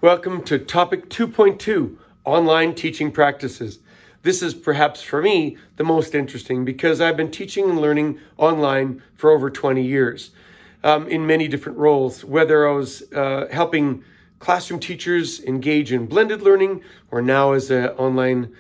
Welcome to Topic 2.2, Online Teaching Practices. This is perhaps for me the most interesting because I've been teaching and learning online for over 20 years in many different roles, whether I was helping classroom teachers engage in blended learning or now as an online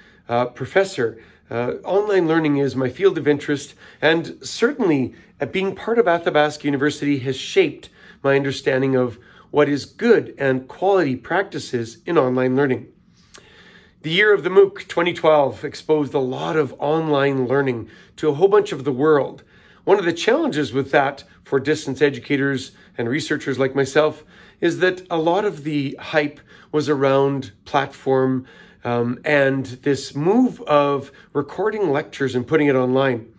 professor. Online learning is my field of interest, and certainly being part of Athabasca University has shaped my understanding of what is good and quality practices in online learning. The year of the MOOC 2012 exposed a lot of online learning to a whole bunch of the world. One of the challenges with that for distance educators and researchers like myself is that a lot of the hype was around platform and this move of recording lectures and putting it online.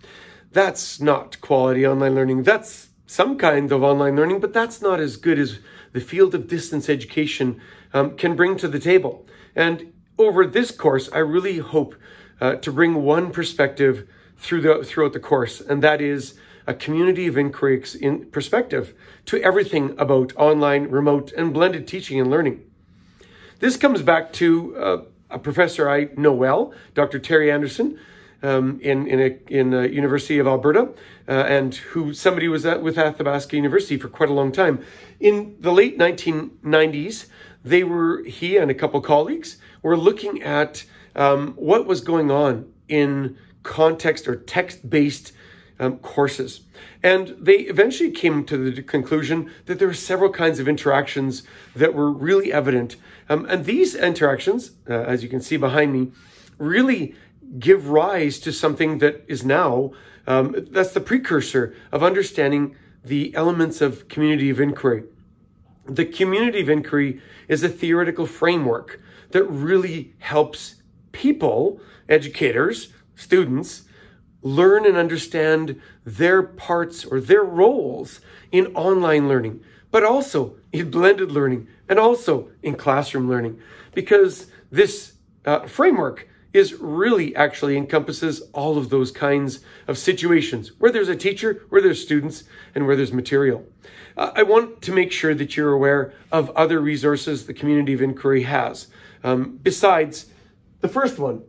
That's not quality online learning. That's some kind of online learning, but that's not as good as the field of distance education can bring to the table. And over this course, I really hope to bring one perspective throughout the course, and that is a community of inquiry perspective to everything about online, remote, and blended teaching and learning. This comes back to a professor I know well, Dr. Terry Anderson, in the University of Alberta, and somebody was with Athabasca University for quite a long time. In the late 1990s, he and a couple colleagues were looking at what was going on in context or text-based courses. And they eventually came to the conclusion that there were several kinds of interactions that were really evident. And these interactions, as you can see behind me, really give rise to something that is now, that's the precursor of understanding the elements of community of inquiry. The community of inquiry is a theoretical framework that really helps people, educators, students, learn and understand their parts or their roles in online learning, but also in blended learning and also in classroom learning, because this framework really actually encompasses all of those kinds of situations where there's a teacher, where there's students, and where there's material. I want to make sure that you're aware of other resources the community of inquiry has, besides the first one,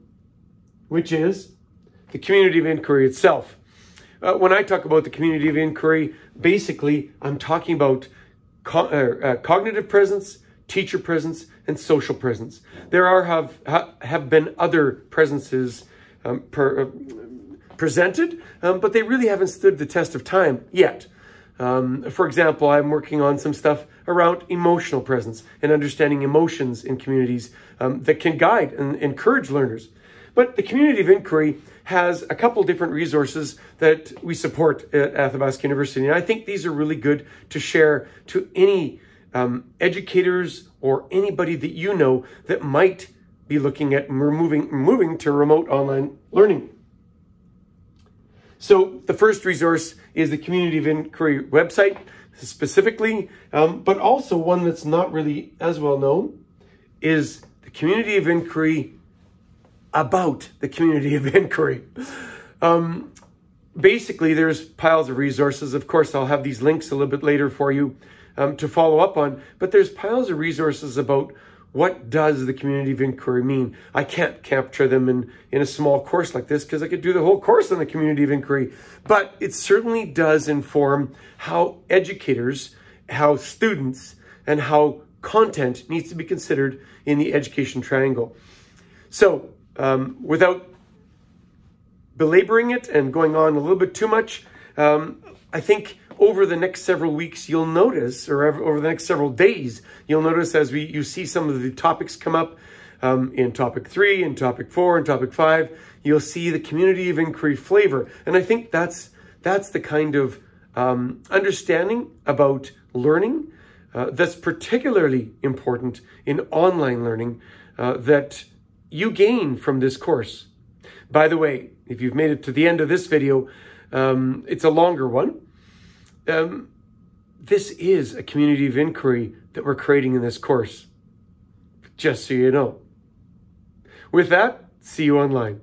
which is the community of inquiry itself. When I talk about the community of inquiry, basically I'm talking about cognitive presence, teacher presence, and social presence. There have been other presences presented, but they really haven't stood the test of time yet. For example, I'm working on some stuff around emotional presence and understanding emotions in communities that can guide and encourage learners. But the community of inquiry has a couple different resources that we support at Athabasca University. And I think these are really good to share to any educators or anybody that you know that might be looking at moving to remote online learning. So the first resource is the Community of Inquiry website specifically, but also one that's not really as well known is the Community of Inquiry about the Community of Inquiry. Basically, there's piles of resources. Of course, I'll have these links a little bit later for you to follow up on, but there's piles of resources about what does the community of inquiry mean. I can't capture them in a small course like this because I could do the whole course on the community of inquiry, but it certainly does inform how educators, how students, and how content needs to be considered in the education triangle. So without belaboring it and going on a little bit too much, I think over the next several weeks, you'll notice, or over the next several days, you'll notice as you see some of the topics come up in topic 3, in topic 4, and topic 5, you'll see the community of inquiry flavor. And I think that's the kind of understanding about learning that's particularly important in online learning that you gain from this course. By the way, if you've made it to the end of this video, it's a longer one. This is a community of inquiry that we're creating in this course, just so you know. With that, see you online.